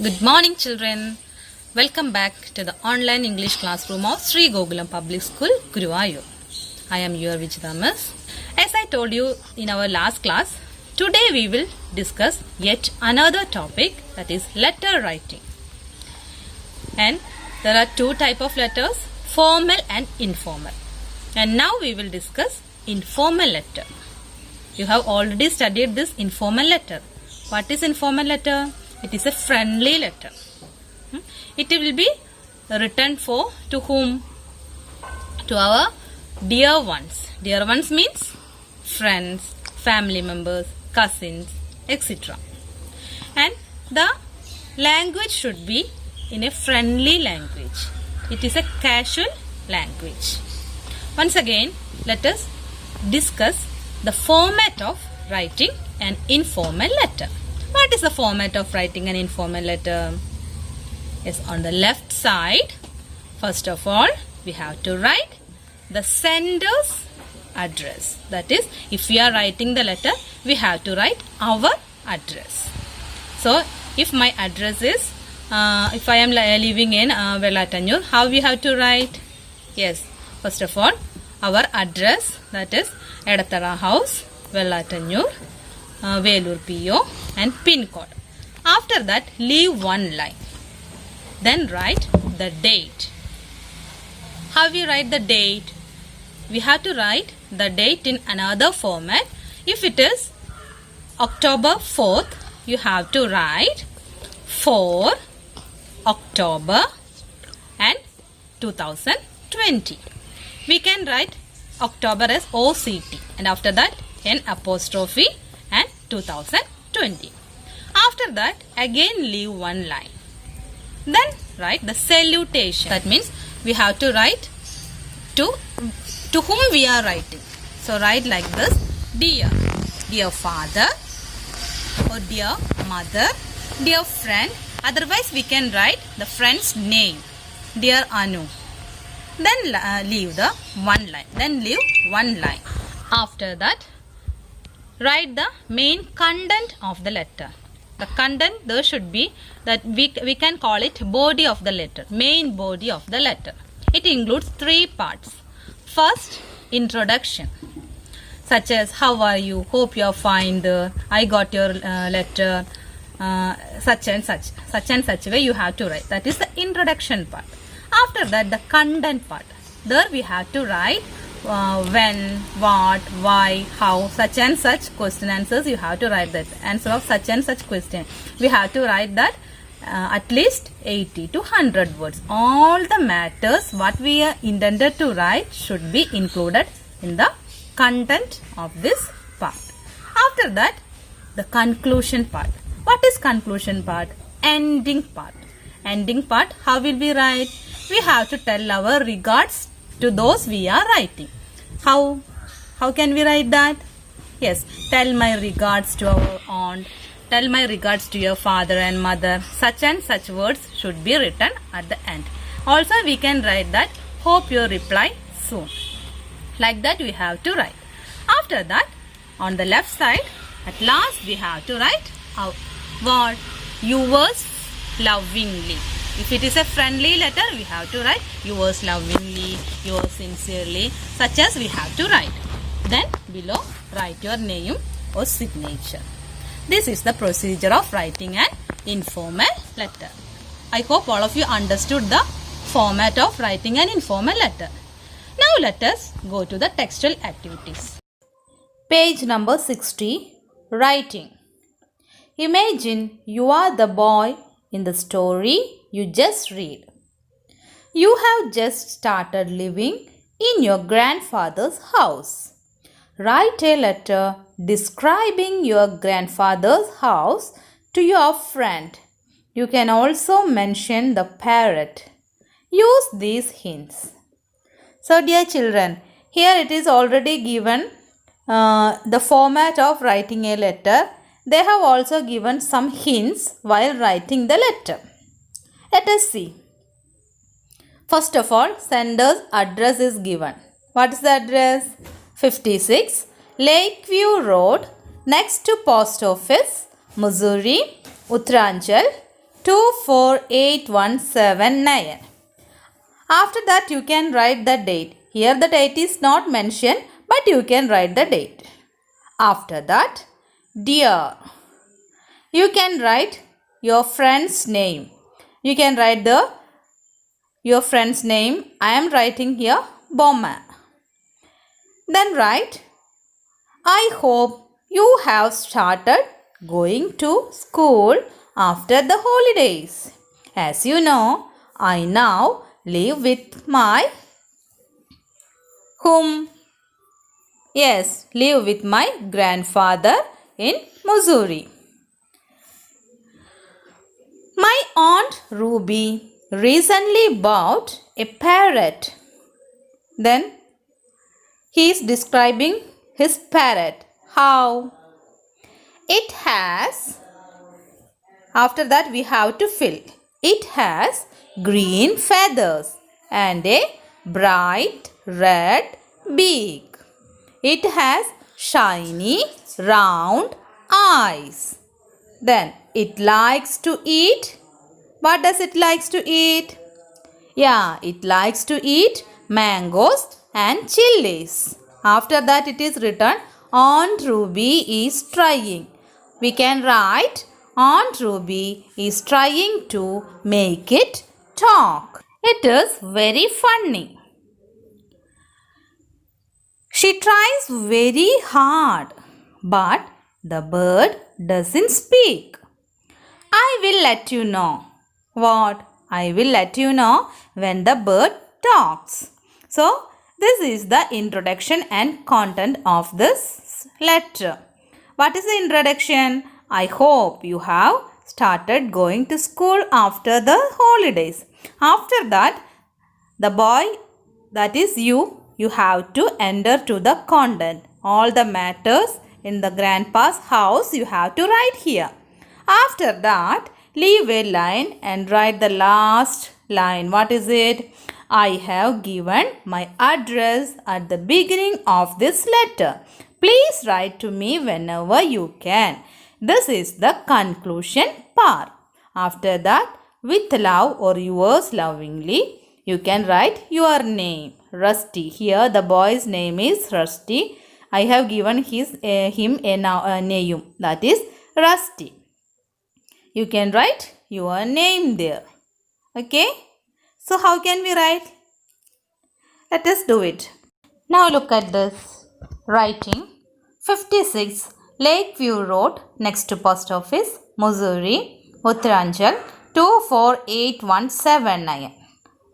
Good morning, children. Welcome back to the online English classroom of Sri Gokulam Public School, Guruvayur. I am your Vijitha Miss. As I told you in our last class, today we will discuss yet another topic, that is letter writing. And there are two types of letters, formal and informal. And now we will discuss informal letter. You have already studied this informal letter. What is informal letter? It is a friendly letter. It will be written to whom? To our dear ones. Dear ones means friends, family members, cousins, etc. And the language should be in a friendly language. It is a casual language. Once again, let us discuss the format of writing an informal letter. What is the format of writing an informal letter? Yes, on the left side, first of all, we have to write the sender's address. That is, if we are writing the letter, we have to write our address. So, if my address is, if I am living in Vellatannur, how we have to write? Yes, first of all, our address, that is Edathara House, Vellatannur, Velur PO and pin code. After that, leave one line. Then write the date. How we write the date? We have to write the date in another format. If it is October 4th, you have to write 4 October and 2020. We can write October as OCT and after that an apostrophe and 2020. After that, again leave one line. Then write the salutation. That means we have to write to whom we are writing. So write like this: dear father, or dear mother, dear friend. Otherwise we can write the friend's name, dear Anu. Then leave the one line. Then leave one line. After that, write the main content of the letter. The content there should be that we can call it body of the letter, main body of the letter. It includes 3 parts. First, introduction, such as how are you, hope you are fine, I got your letter, such and such way you have to write. That is the introduction part. After that, the content part. There we have to write when, what, why, how, such and such question answers. You have to write that answer of such and such question. We have to write that at least 80 to 100 words. All the matters what we are intended to write should be included in the content of this part. After that, the conclusion part. What is conclusion part? Ending part. Ending part, how will we write? We have to tell our regards to those we are writing. How can we write that? Yes, tell my regards to our aunt, tell my regards to your father and mother. Such and such words should be written at the end. Also we can write that, hope you reply soon. Like that we have to write. After that, on the left side, at last we have to write what? Yours lovingly. If it is a friendly letter, we have to write yours lovingly, yours sincerely, such as we have to write. Then below, write your name or signature. This is the procedure of writing an informal letter. I hope all of you understood the format of writing an informal letter. Now let us go to the textual activities. Page number 60, writing. Imagine you are the boy in the story you just read. You have just started living in your grandfather's house. Write a letter describing your grandfather's house to your friend. You can also mention the parrot. Use these hints. So dear children, here it is already given the format of writing a letter. They have also given some hints while writing the letter. Let us see. First of all, sender's address is given. What is the address? 56 Lakeview Road, next to Post Office, Mussoorie, Uttaranchal, 248179. After that, you can write the date. Here the date is not mentioned, but you can write the date. After that, dear. You can write your friend's name. You can write your friend's name. I am writing here Bomma. Then write, I hope you have started going to school after the holidays. As you know, I now live with my whom? Yes, live with my grandfather in Missouri. My aunt Ruby recently bought a parrot. Then he is describing his parrot. How? It has, after that we have to fill. It has green feathers and a bright red beak. It has shiny round eyes. Then it likes to eat. What does it likes to eat? Yeah, it likes to eat mangoes and chilies. After that it is written, Aunt Ruby is trying. We can write, Aunt Ruby is trying to make it talk. It is very funny. She tries very hard, but the bird doesn't speak. I will let you know. What? I will let you know when the bird talks. So, this is the introduction and content of this letter. What is the introduction? I hope you have started going to school after the holidays. After that, the boy, that is you have to enter to the content. All the matters in the grandpa's house you have to write here. After that, leave a line and write the last line. What is it? I have given my address at the beginning of this letter. Please write to me whenever you can. This is the conclusion part. After that, with love or yours lovingly, you can write your name. Rusty. Here the boy's name is Rusty. I have given him a name, that is Rusty. You can write your name there. Okay. So how can we write? Let us do it. Now look at this. Writing 56 Lakeview Road, next to Post Office, Missouri, Uttaranchal 248179.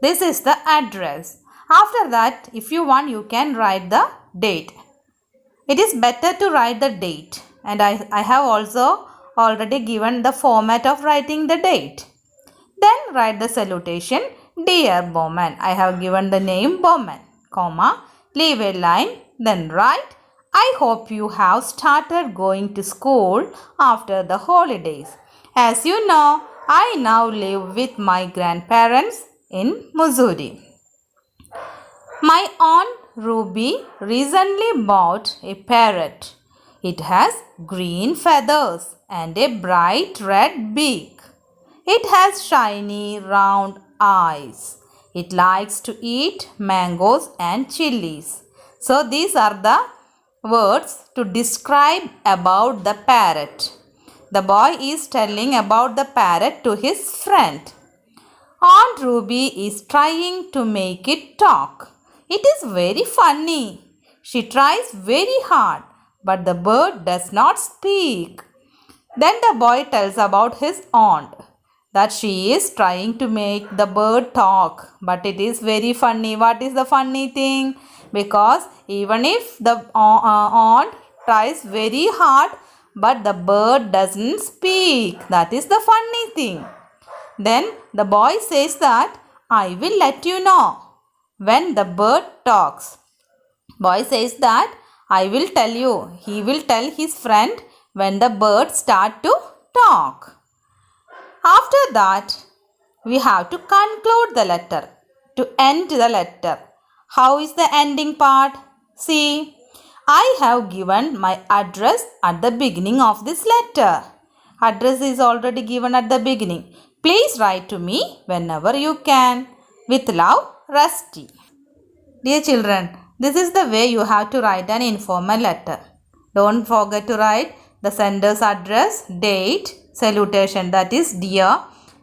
This is the address. After that, if you want, you can write the date. It is better to write the date, and I have also already given the format of writing the date. Then write the salutation, Dear Bowman. I have given the name Bowman, comma, leave a line, then write, I hope you have started going to school after the holidays. As you know, I now live with my grandparents in Missouri. My aunt Ruby recently bought a parrot. It has green feathers and a bright red beak. It has shiny round eyes. It likes to eat mangoes and chilies. So these are the words to describe about the parrot. The boy is telling about the parrot to his friend. Aunt Ruby is trying to make it talk. It is very funny. She tries very hard, but the bird does not speak. Then the boy tells about his aunt, that she is trying to make the bird talk, but it is very funny. What is the funny thing? Because even if the aunt tries very hard, but the bird doesn't speak. That is the funny thing. Then the boy says that, I will let you know when the bird talks. Boy says that, I will tell you. He will tell his friend when the bird start to talk. After that, we have to conclude the letter, to end the letter. How is the ending part? See, I have given my address at the beginning of this letter. Address is already given at the beginning. Please write to me whenever you can. With love, Rusty. Dear children, this is the way you have to write an informal letter. Don't forget to write the sender's address, date, salutation, that is dear.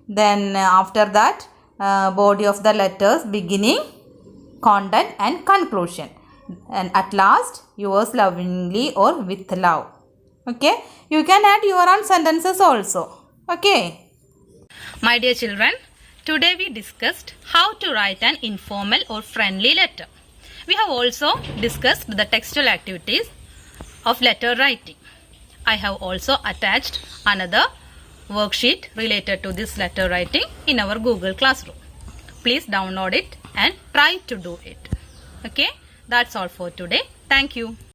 Then after that, body of the letters, beginning, content and conclusion. And at last, yours lovingly or with love. Okay, you can add your own sentences also. Okay. My dear children, today we discussed how to write an informal or friendly letter. We have also discussed the textual activities of letter writing. I have also attached another worksheet related to this letter writing in our Google Classroom. Please download it and try to do it. Okay, that's all for today. Thank you.